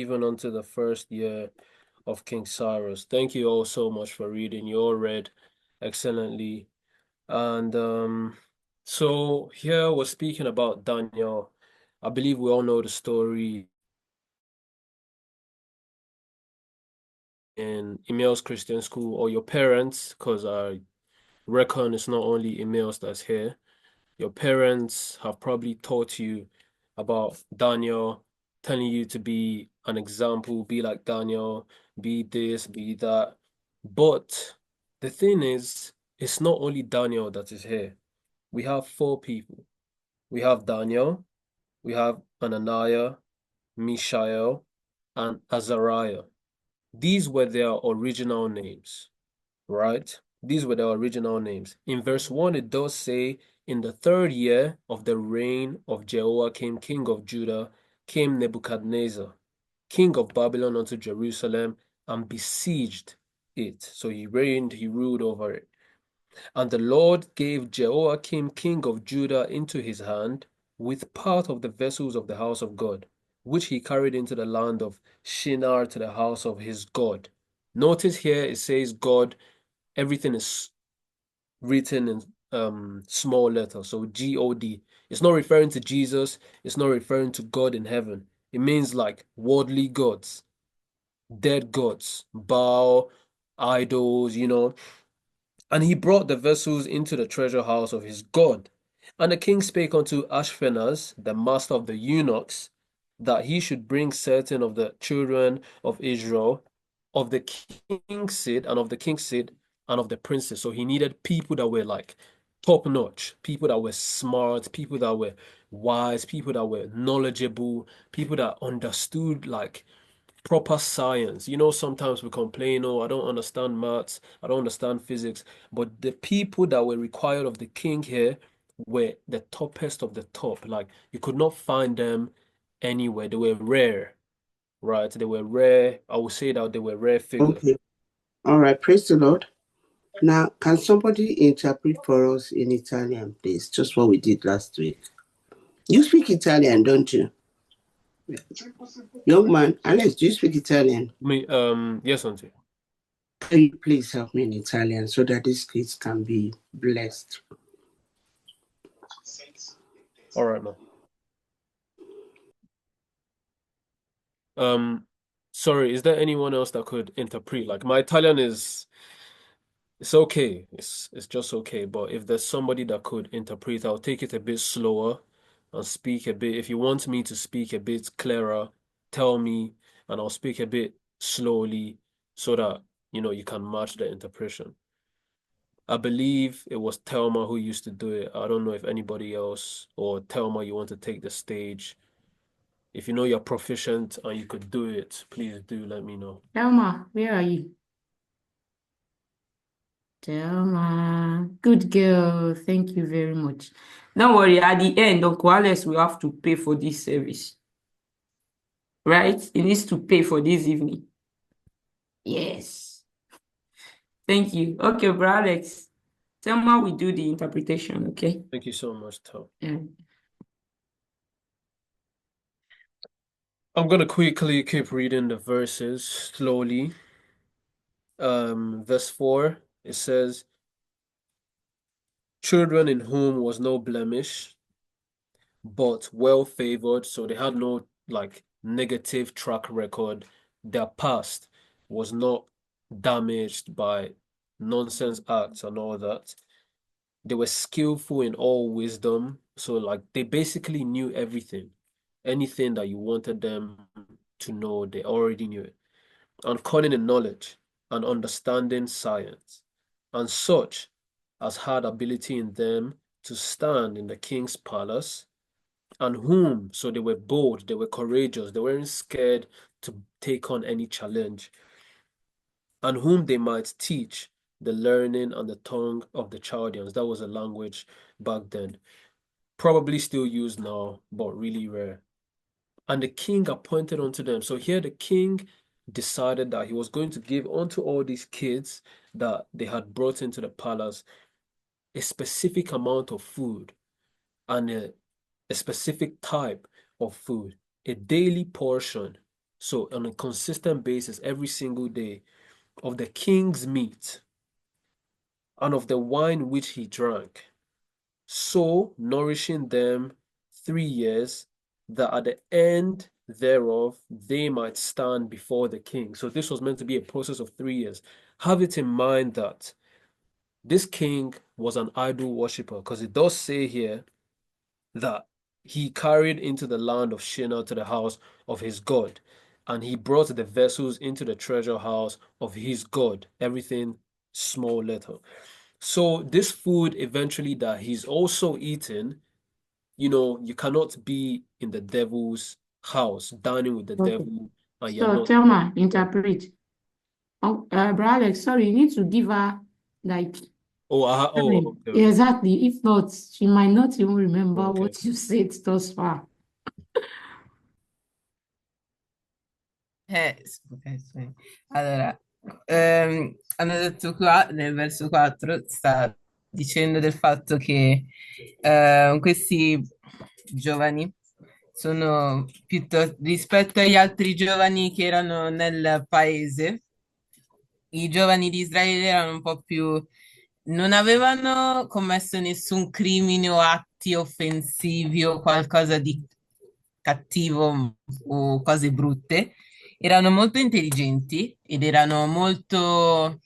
even unto the first year of King Cyrus. Thank you all so much for reading. You all read excellently. And so here we're speaking about Daniel. I believe we all know the story in Emil's Christian School, or your parents, because I reckon it's not only Emil's that's here. Your parents have probably taught you about Daniel, telling you to be an example, be like Daniel, be this, be that. But the thing is, it's not only Daniel that is here. We have four people. We have Daniel, we have Ananiah, Mishael, and Azariah. These were their original names, right? These were their original names. In verse 1, it does say, in the third year of the reign of Jehoiakim, king of Judah, came Nebuchadnezzar, king of Babylon, unto Jerusalem and besieged it. So he reigned, he ruled over it. And the Lord gave Jehoiakim, king of Judah, into his hand with part of the vessels of the house of God, which he carried into the land of Shinar to the house of his God. Notice here it says God, everything is written in small letters, so God. It's not referring to Jesus, it's not referring to God in heaven. It means like worldly gods, dead gods, Baal, idols, And he brought the vessels into the treasure house of his God. And the king spake unto Ashpenaz, the master of the eunuchs, that he should bring certain of the children of Israel, of the king's seed, and of the king's seed, and of the princes. So he needed people that were like top notch, people that were smart, people that were wise, people that were knowledgeable, people that understood like proper science. Sometimes we complain, oh, I don't understand maths, I don't understand physics. But the people that were required of the king here were the toppest of the top. Like you could not find them anywhere. They were rare, right? They were rare. I would say that they were rare figures. Okay. All right. Praise the Lord. Now, can somebody interpret for us in Italian, please? Just what we did last week. You speak Italian, don't you? Young man, Alex, do you speak Italian? Yes, Auntie. Can you please help me in Italian so that these kids can be blessed? All right, man. Um, sorry, is there anyone else that could interpret? Like my Italian is it's okay. It's just okay. But if there's somebody that could interpret, I'll take it a bit slower and speak a bit. If you want me to speak a bit clearer, tell me, and I'll speak a bit slowly so that you can match the interpretation. I believe it was Telma who used to do it. I don't know if anybody else or Telma, you want to take the stage. If you know you're proficient and you could do it, please do let me know. Thelma, where are you? Thelma, good girl. Thank you very much. Don't worry, at the end, Uncle Alex will have to pay for this service, right? He needs to pay for this evening. Yes. Thank you. Okay, bro Alex. Thelma will do the interpretation, okay? Thank you so much, Tel. Yeah. I'm gonna quickly keep reading the verses slowly. Verse 4, it says, children in whom was no blemish, but well favored, so they had no like negative track record. Their past was not damaged by nonsense acts and all that. They were skillful in all wisdom, so like they basically knew everything. Anything that you wanted them to know, they already knew it. And cunning in knowledge and understanding science, and such as had ability in them to stand in the king's palace, and whom, so they were bold, they were courageous, they weren't scared to take on any challenge, and whom they might teach the learning and the tongue of the Chaldeans. That was a language back then, probably still used now, but really rare. And the king appointed unto them. So here the king decided that he was going to give unto all these kids that they had brought into the palace a specific amount of food and a specific type of food, a daily portion. So on a consistent basis, every single day, of the king's meat and of the wine which he drank, so nourishing them 3 years, that at the end thereof they might stand before the king. So this was meant to be a process of 3 years. Have it in mind that this king was an idol worshiper, because it does say here that he carried into the land of Shinar to the house of his God, and he brought the vessels into the treasure house of his God, everything small letter. So this food eventually that he's also eating, you cannot be in the devil's house, dining with the Okay. devil, and you're So not. Thelma, interpret. Oh, Brother Alex, sorry, you need to give her like Oh, time. okay, okay, Exactly. If not, she might not even remember okay. what you said thus far. Sì. Allora, hanno detto qua nel verso 4, sta dicendo del fatto che questi giovani sono piuttosto rispetto agli altri giovani che erano nel paese, i giovani di Israele erano un po' più, non avevano commesso nessun crimine o atti offensivi o qualcosa di cattivo o cose brutte, erano molto intelligenti ed erano molto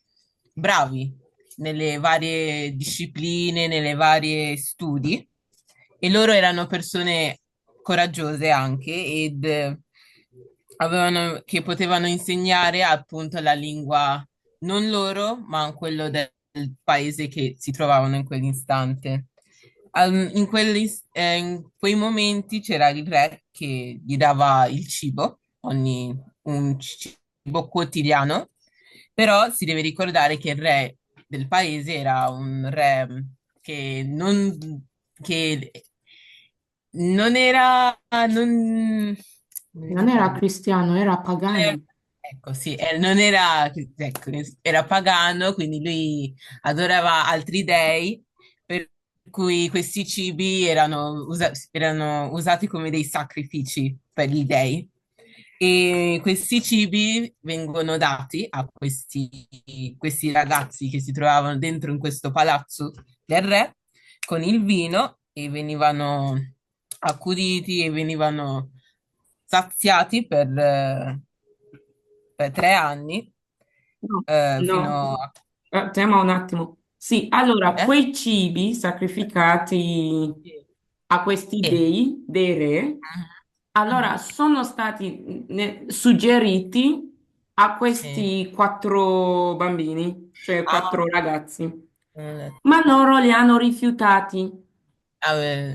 bravi nelle varie discipline, nelle varie studi e loro erano persone coraggiose anche ed che potevano insegnare appunto la lingua non loro, ma quello del paese che si trovavano in quell'istante. In quei momenti c'era il re che gli dava il cibo, un cibo quotidiano, però si deve ricordare che il re del paese era un re che non era, non, come Non si era parla? cristiano, era pagano. Ecco, sì, non era, ecco, era pagano, quindi lui adorava altri dei, per cui questi cibi erano usati come dei sacrifici per gli dei. E questi cibi vengono dati a questi ragazzi che si trovavano dentro in questo palazzo del re con il vino e venivano accuditi e venivano saziati per 3 anni, No, fino no. a... Tema un attimo. Sì, allora, Eh? quei cibi sacrificati a questi Sì. dei, dei re, allora Mhm. sono stati suggeriti a Sì. questi 4 bambini, cioè Ah, 4 ragazzi, eh, ma loro li hanno rifiutati.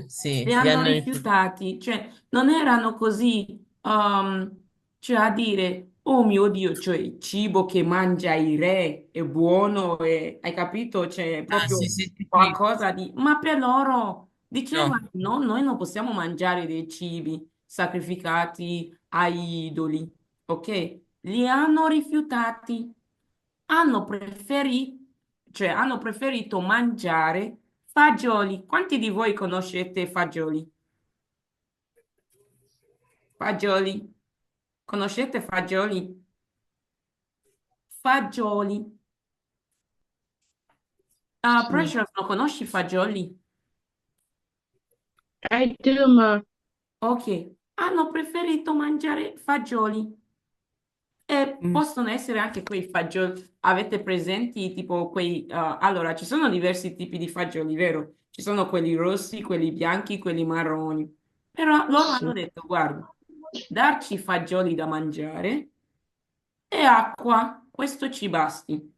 sì, Li li hanno hanno rifiutati. rifiutati, cioè non erano così, cioè a dire, oh mio Dio, cioè il cibo che mangia i re è buono, hai capito? C'è Ah, sì, proprio sì, sì, sì. qualcosa di... Ma per loro No. dicevano, no, noi non possiamo mangiare dei cibi sacrificati ai idoli, ok? Li hanno rifiutati, hanno preferito mangiare fagioli. Quanti di voi conoscete fagioli? Fagioli. Conoscete fagioli? Fagioli. Ah, Sì. Precious, non conosci fagioli? I do, ma Ok. Hanno preferito mangiare fagioli. E Mm. possono essere anche quei fagioli. Avete presenti tipo quei... allora, ci sono diversi tipi di fagioli, vero? Ci sono quelli rossi, quelli bianchi, quelli marroni. Però loro sì. hanno detto, guarda, darci fagioli da mangiare e acqua, questo ci basti,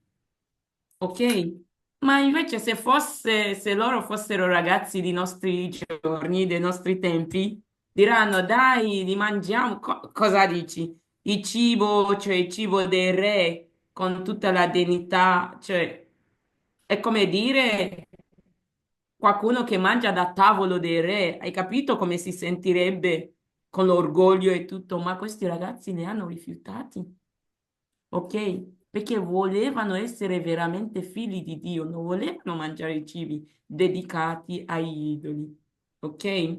ok? Ma invece se loro fossero ragazzi di nostri giorni, dei nostri tempi, diranno, dai, li mangiamo, cosa dici? Il cibo, cioè il cibo dei re, con tutta la dignità, cioè, è come dire qualcuno che mangia da tavolo dei re, hai capito come si sentirebbe con l'orgoglio e tutto? Ma questi ragazzi li hanno rifiutati. Ok? Perché volevano essere veramente figli di Dio, non volevano mangiare i cibi dedicati agli idoli. Ok?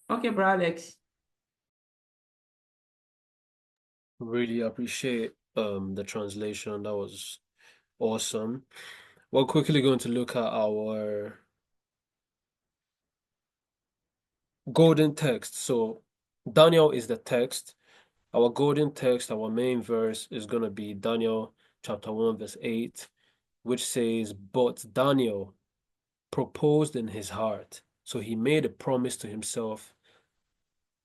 Ok, bro Alex. Really appreciate the translation. That was awesome. We're quickly going to look at our golden text. So Daniel is the text. Our golden text, our main verse is going to be Daniel chapter 1, verse 8, which says, "But Daniel proposed in his heart." So he made a promise to himself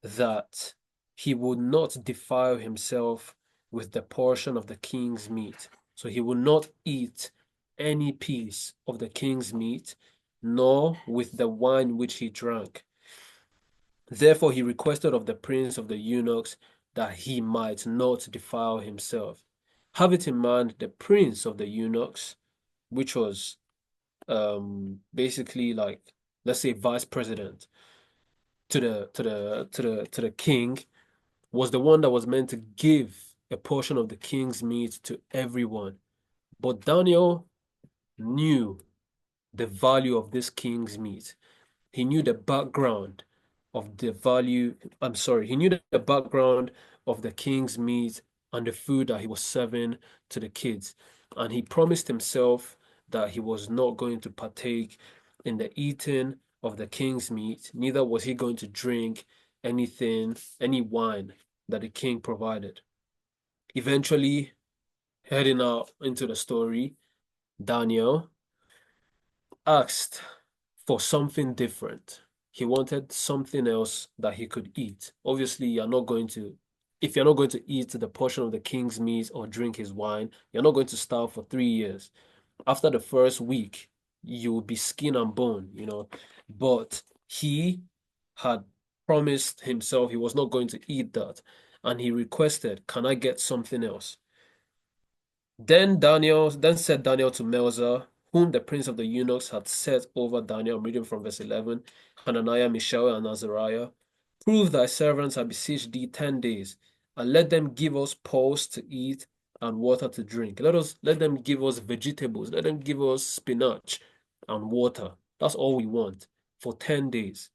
that he would not defile himself with the portion of the king's meat. So he would not eat any piece of the king's meat, nor with the wine which he drank. Therefore he requested of the prince of the eunuchs that he might not defile himself. Have it in mind, the prince of the eunuchs, which was basically like, let's say, vice president to the king, was the one that was meant to give a portion of the king's meat to everyone. But Daniel knew the value of this king's meat. He knew the background of the value, he knew the background of the king's meat and the food that he was serving to the kids. And he promised himself that he was not going to partake in the eating of the king's meat, neither was he going to drink anything, any wine that the king provided. Eventually, heading out into the story, Daniel asked for something different. He wanted something else that he could eat. Obviously, if you're not going to eat the portion of the king's meat or drink his wine, you're not going to starve for 3 years. After the first week, you will be skin and bone, But he had promised himself he was not going to eat that. And he requested, "Can I get something else?" Then said Daniel to Melzar, whom the prince of the eunuchs had set over Daniel. I'm reading from verse 11. Hananiah, Mishael, and Azariah, "Prove thy servants, I beseech thee, 10 days, and let them give us pulse to eat and water to drink. Let them give us vegetables. Let them give us spinach and water. That's all we want for 10 days.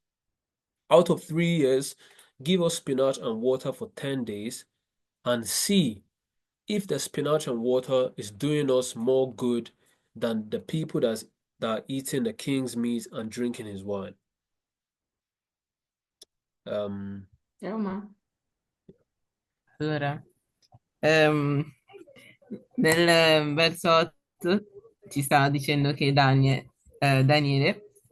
Out of 3 years, give us spinach and water for 10 days, and see if the spinach and water is doing us more good than the people that are eating the king's meat and drinking his wine." Allora, nel verso 8 ci stava dicendo che Daniele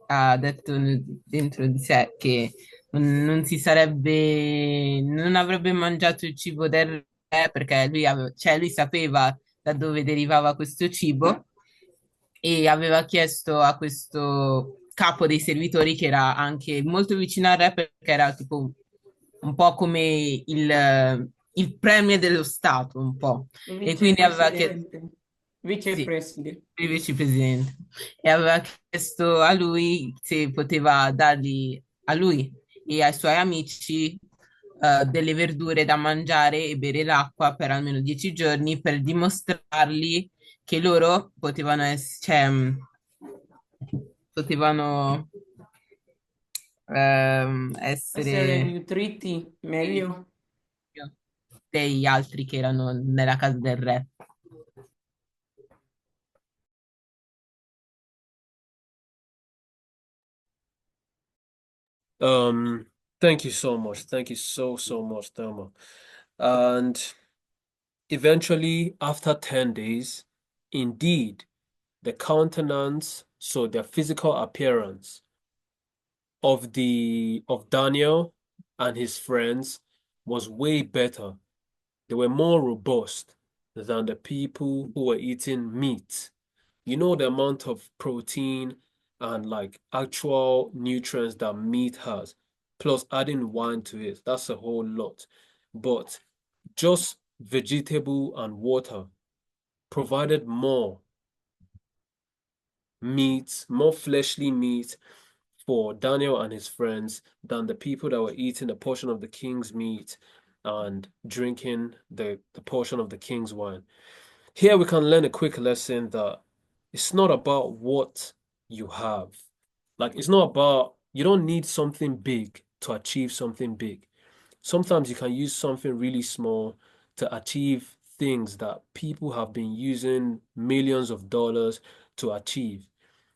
ha detto dentro di sé che non avrebbe mangiato il cibo del re perché lui sapeva da dove derivava questo cibo e aveva chiesto a questo capo dei servitori, che era anche molto vicino al re perché era tipo un po' come il premier dello Stato, un po'. E quindi aveva chiesto... Vicepresidente. Il vicepresidente. E aveva chiesto a lui se poteva dargli a lui e ai suoi amici delle verdure da mangiare e bere l'acqua per almeno 10 giorni per dimostrargli che loro potevano Essere essere nutriti meglio. degli altri che erano nella casa del re. Thank you so much. Thank you so, so much, Thelma. And eventually, after 10 days, indeed, the countenance, so the physical appearance of Daniel and his friends was way better. They were more robust than the people who were eating meat. You know the amount of protein and like actual nutrients that meat has, plus adding wine to it. That's a whole lot. But just vegetable and water provided more meat, more fleshly meat for Daniel and his friends than the people that were eating a portion of the king's meat and drinking the portion of the king's wine. Here we can learn a quick lesson that it's not about what you have. Like, it's not about, you don't need something big to achieve something big. Sometimes you can use something really small to achieve things that people have been using millions of dollars to achieve.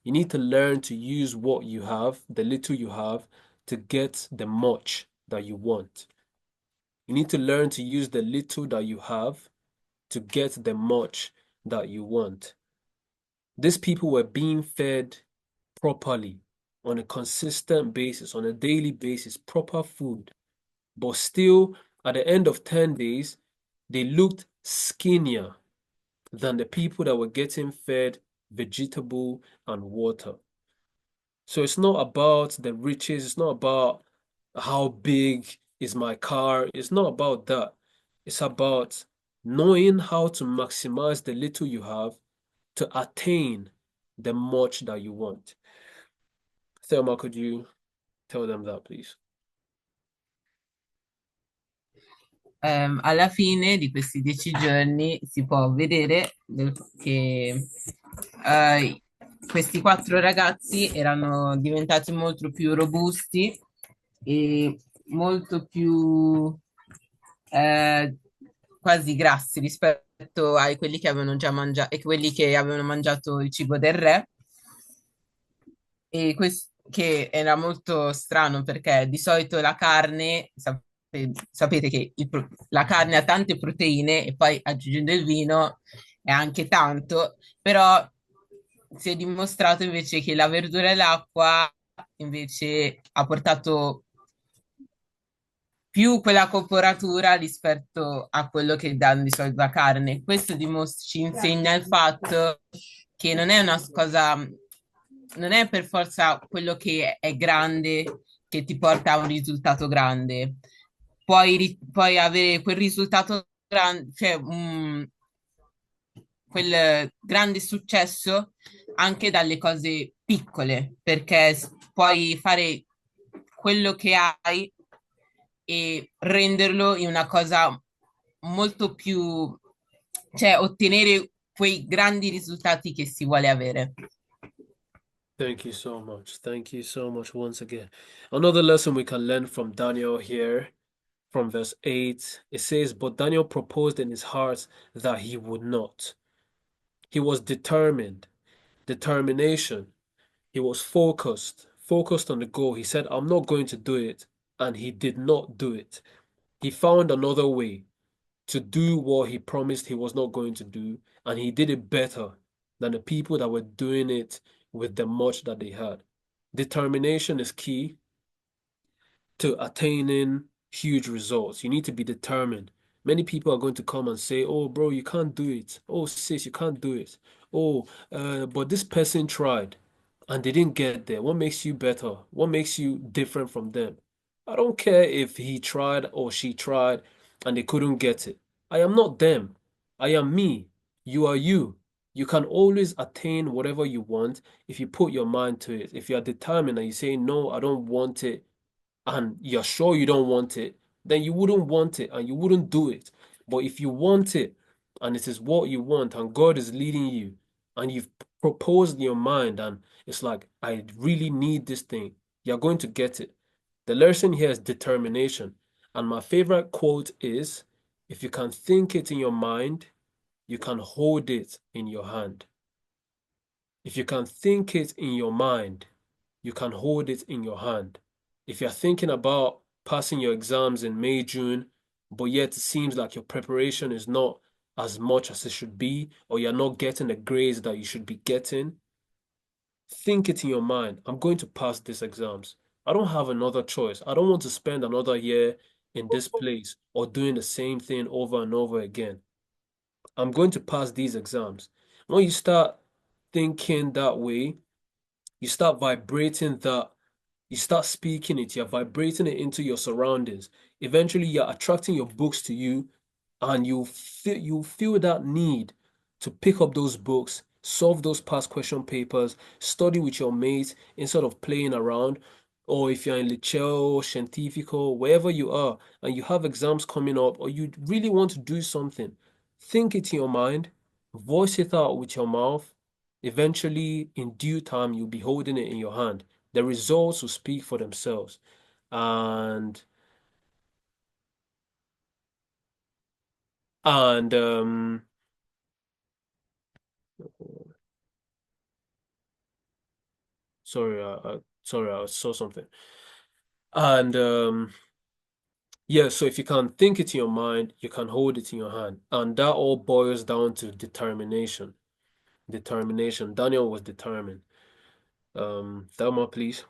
You need to learn to use what you have, the little you have, to get the much that you want. You need to learn to use the little that you have to get the much that you want. These people were being fed properly on a consistent basis, on a daily basis, proper food. But still, at the end of 10 days, they looked skinnier than the people that were getting fed vegetable and water. So it's not about the riches, it's not about how big is my car, it's not about that. It's about knowing how to maximize the little you have to attain the much that you want. Thelma, could you tell them that, please? Alla fine di questi 10 giorni si può vedere che questi 4 ragazzi erano diventati molto più robusti e molto più quasi grassi rispetto a quelli che avevano già mangiato e quelli che avevano mangiato il cibo del re. E questo che era molto strano perché di solito la carne, sapete che la carne ha tante proteine e poi aggiungendo il vino è anche tanto, però si è dimostrato invece che la verdura e l'acqua invece ha portato più quella corporatura rispetto a quello che dà di solito la carne. Questo ci insegna il fatto che non è una cosa, non è per forza quello che è grande che ti porta a un risultato grande. Puoi avere quel risultato grande, cioè quel grande successo anche dalle cose piccole, perché puoi fare quello che hai e renderlo in una cosa molto più, cioè ottenere quei grandi risultati che si vuole avere. Thank you so much. Thank you so much once again. Another lesson we can learn from Daniel here, from verse 8, it says, "But Daniel proposed in his heart that he would not." He was determined, determination. He was focused on the goal. He said, "I'm not going to do it." And he did not do it. He found another way to do what he promised he was not going to do, and he did it better than the people that were doing it with the much that they had. Determination is key to attaining huge results. You need to be determined. Many people are going to come and say, "Oh, bro, you can't do it. Oh, sis, you can't do it. Oh, but this person tried and they didn't get there. What makes you better? What makes you different from them?" I don't care if he tried or she tried and they couldn't get it. I am not them. I am me. You are you. You can always attain whatever you want if you put your mind to it. If you are determined and you say, "No, I don't want it," and you're sure you don't want it, then you wouldn't want it and you wouldn't do it. But if you want it and it is what you want and God is leading you and you've proposed in your mind and it's like, "I really need this thing," you're going to get it. The lesson here is determination. And my favorite quote is, "If you can think it in your mind, you can hold it in your hand." If you can think it in your mind, you can hold it in your hand. If you're thinking about passing your exams in May, June, but yet it seems like your preparation is not as much as it should be, or you're not getting the grades that you should be getting, think it in your mind. "I'm going to pass these exams. I don't have another choice. I don't want to spend another year in this place or doing the same thing over and over again. I'm going to pass these exams." When you start thinking that way, you start vibrating that, you start speaking it, you're vibrating it into your surroundings. Eventually, you're attracting your books to you, and you feel that need to pick up those books, solve those past question papers, study with your mates instead of playing around. Or if you're in Liceo, Scientifico, wherever you are, and you have exams coming up, or you really want to do something, think it in your mind, voice it out with your mouth. Eventually, in due time, you'll be holding it in your hand. The results will speak for themselves. And And sorry, I saw something. And yeah, so if you can think it in your mind, you can hold it in your hand. And that all boils down to determination. Determination. Daniel was determined. Thelma, please.